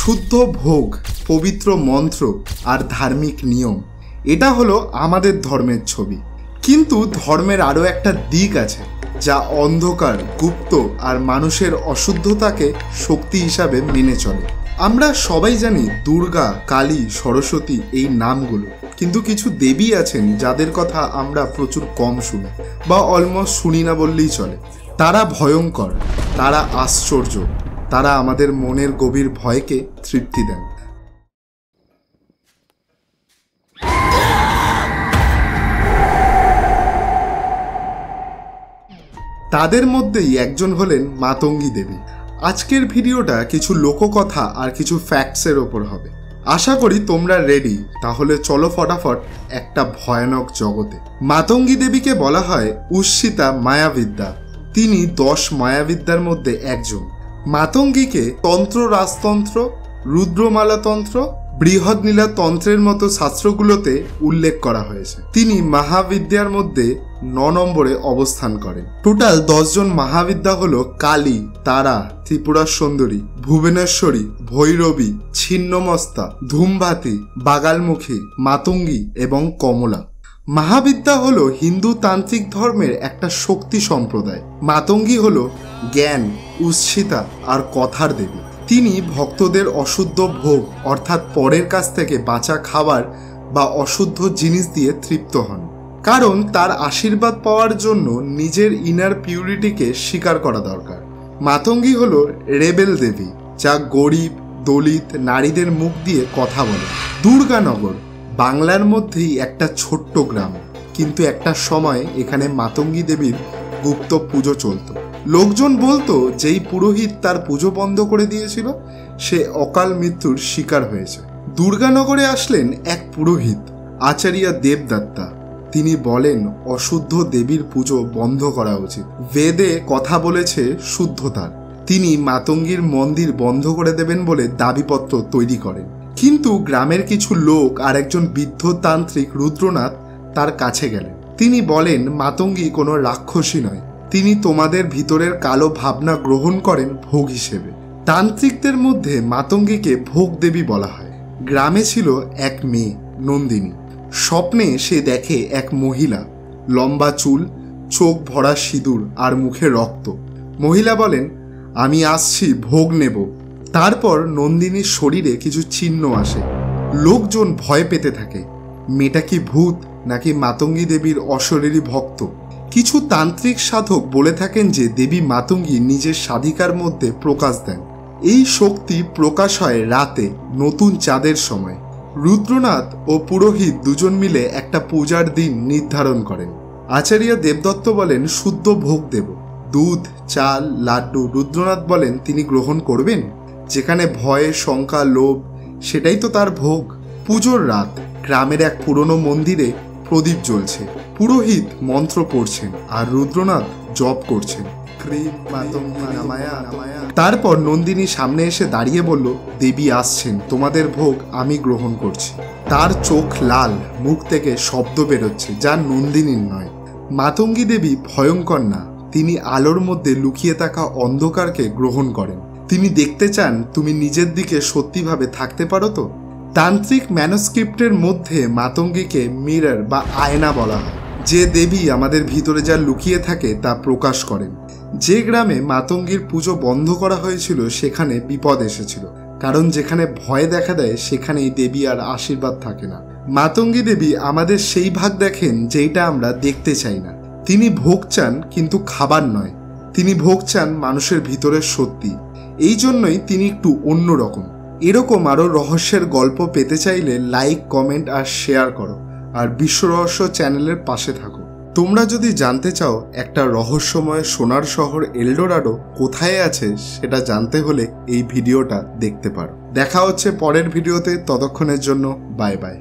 শুদ্ধ ভোগ, পবিত্র মন্ত্র আর ধার্মিক নিয়ম, এটা হলো আমাদের ধর্মের ছবি। কিন্তু ধর্মের আরও একটা দিক আছে যা অন্ধকার, গুপ্ত আর মানুষের অশুদ্ধতাকে শক্তি হিসাবে মেনে চলে। আমরা সবাই জানি দুর্গা, কালী, সরস্বতী এই নামগুলো, কিন্তু কিছু দেবী আছেন যাদের কথা আমরা প্রচুর কম শুনি বা অলমোস্ট শুনি না বললেই চলে। তারা ভয়ঙ্কর, তারা আশ্চর্য, তারা আমাদের মনের গভীর ভয়কে তৃপ্তি দেন। তাদের মধ্যেই একজন হলেন মাতঙ্গী দেবী। আজকের ভিডিওটা কিছু লোককথা আর কিছু ফ্যাক্টসের ওপর হবে। আশা করি তোমরা রেডি। তাহলে চলো ফটাফট একটা ভয়ানক জগতে। মাতঙ্গী দেবীকে বলা হয় উশ্চিতা মায়াবিদ্যা। তিনি 10 মায়াবিদ্যার মধ্যে একজন। মাতঙ্গীকে তন্ত্র, রাজতন্ত্র, রুদ্রমালাতন্ত্র, বৃহৎনীলা তন্ত্রের মতো শাস্ত্রগুলোতে উল্লেখ করা হয়েছে। তিনি মহাবিদ্যার মধ্যে 9 নম্বরে অবস্থান করেন। টোটাল 10 জন মহাবিদ্যা হলো কালী, তারা, ত্রিপুরা সুন্দরী, ভুবনেশ্বরী, ভৈরবী, ছিন্নমস্তা, ধূমভাতি, বাগালমুখী, মাতঙ্গী এবং কমলা। মহাবিদ্যা হলো হিন্দু তান্ত্রিক ধর্মের একটা শক্তি সম্প্রদায়। মাতঙ্গী হলো জ্ঞান, উচ্ছিতা আর কথার দেবী। তিনি ভক্তদের অশুদ্ধ ভোগ অর্থাৎ পরের কাছ থেকে বাঁচা খাবার বা অশুদ্ধ জিনিস দিয়ে তৃপ্ত হন, কারণ তার আশীর্বাদ পাওয়ার জন্য নিজের ইনার পিউরিটিকে স্বীকার করা দরকার। মাতঙ্গী হলো রেবেল দেবী, যা গরিব, দলিত নারীদের মুখ দিয়ে কথা বলে। দুর্গানগর বাংলার মধ্যেই একটা ছোট্ট গ্রাম, কিন্তু একটা সময় এখানে মাতঙ্গী দেবীর গুপ্ত পুজো চলত। লোকজন বলতো যেই পুরোহিত তার পুজো বন্ধ করে দিয়েছিল সে অকাল মৃত্যুর শিকার হয়েছে। দুর্গানগরে আসলেন এক পুরোহিত, আচার্য দেবদত্তা। তিনি বলেন অশুদ্ধ দেবীর পুজো বন্ধ করা উচিত। বেদে কথা বলেছে শুদ্ধতার। তিনি মাতঙ্গীর মন্দির বন্ধ করে দেবেন বলে দাবিপত্র তৈরি করেন। কিন্তু গ্রামের কিছু লোক আর একজন বৃদ্ধ তান্ত্রিক রুদ্রনাথ তার কাছে গেলেন। তিনি বলেন মাতঙ্গী কোনো রাক্ষসী নয়, তিনি তোমাদের ভিতরের কালো ভাবনা গ্রহণ করেন ভোগ হিসেবে। তান্ত্রিকদের মধ্যে মাতঙ্গীকে ভোগ দেবী বলা হয়। গ্রামে ছিল এক মেয়ে, নন্দিনী। স্বপ্নে সে দেখে এক মহিলা, লম্বা চুল, চোখ ভরা সিঁদুর আর মুখে রক্ত। মহিলা বলেন আমি আসছি, ভোগ নেব। তারপর নন্দিনীর শরীরে কিছু চিহ্ন আসে। লোকজন ভয় পেতে থাকে। মেয়েটা কি ভূত নাকি মাতঙ্গী দেবীর অশরীরী ভক্ত? কিছু তান্ত্রিক সাধক বলে থাকেন যে দেবী মাতঙ্গী নিজের স্বাধিকার মধ্যে প্রকাশ দেন। এই শক্তি প্রকাশ হয় রাতে, নতুন চাঁদের সময়। রুদ্রনাথ ও পুরোহিত দুজন মিলে একটা পূজার দিন নির্ধারণ করেন। আচার্য দেবদত্ত বলেন শুদ্ধ ভোগ দেব, দুধ, চাল, লাড্ডু। রুদ্রনাথ বলেন তিনি গ্রহণ করবেন। যেখানে ভয়, শঙ্কা, লোভ, সেটাই তো তার ভোগ। পুজোর রাত, গ্রামের এক পুরনো মন্দিরে প্রদীপ জ্বলছে। পুরোহিত মন্ত্র পড়ছেন আর রুদ্রনাথ জপ করছেন। তারপর নন্দিনী সামনে এসে দাঁড়িয়ে বলল দেবী আসছেন, তোমাদের ভোগ আমি গ্রহণ করছি। তার চোখ লাল, মুখ থেকে শব্দ বেরোচ্ছে যা নন্দিনীর নয়। মাতঙ্গী দেবী ভয়ঙ্কর না, তিনি আলোর মধ্যে লুকিয়ে থাকা অন্ধকারকে গ্রহণ করেন। তিনি দেখতে চান তুমি নিজের দিকে সত্যিভাবে থাকতে পারো তো। তান্ত্রিক ম্যানুস্ক্রিপ্টের মধ্যে মাতঙ্গীকে মিরর বা আয়না বলা হয়। যে দেবী আমাদের ভিতরে যা লুকিয়ে থাকে তা প্রকাশ করেন। যে গ্রামে মাতঙ্গীর পুজো বন্ধ করা হয়েছিল সেখানে বিপদ এসেছিল, কারণ যেখানে ভয় দেখা দেয় সেখানেই দেবী আর আশীর্বাদ থাকে না। মাতঙ্গী দেবী আমাদের সেই ভাগ দেখেন যেইটা আমরা দেখতে চাই না। তিনি ভোগ চান, কিন্তু খাবার নয়। তিনি ভোগ চান মানুষের ভিতরের সত্যি। এই জন্যই তিনি একটু অন্যরকম। এরকম আরও রহস্যের গল্প পেতে চাইলে লাইক, কমেন্ট আর শেয়ার করো, আর বিশ্ব রহস্য চ্যানেলের পাশে থাকো। তোমরা যদি জানতে চাও একটা রহস্যময় সোনার শহর এলডোরাডো কোথায় আছে সেটা জানতে হলে এই ভিডিওটা দেখতে পারো। দেখা হচ্ছে পরের ভিডিওতে, ততক্ষণের জন্য বাই বাই।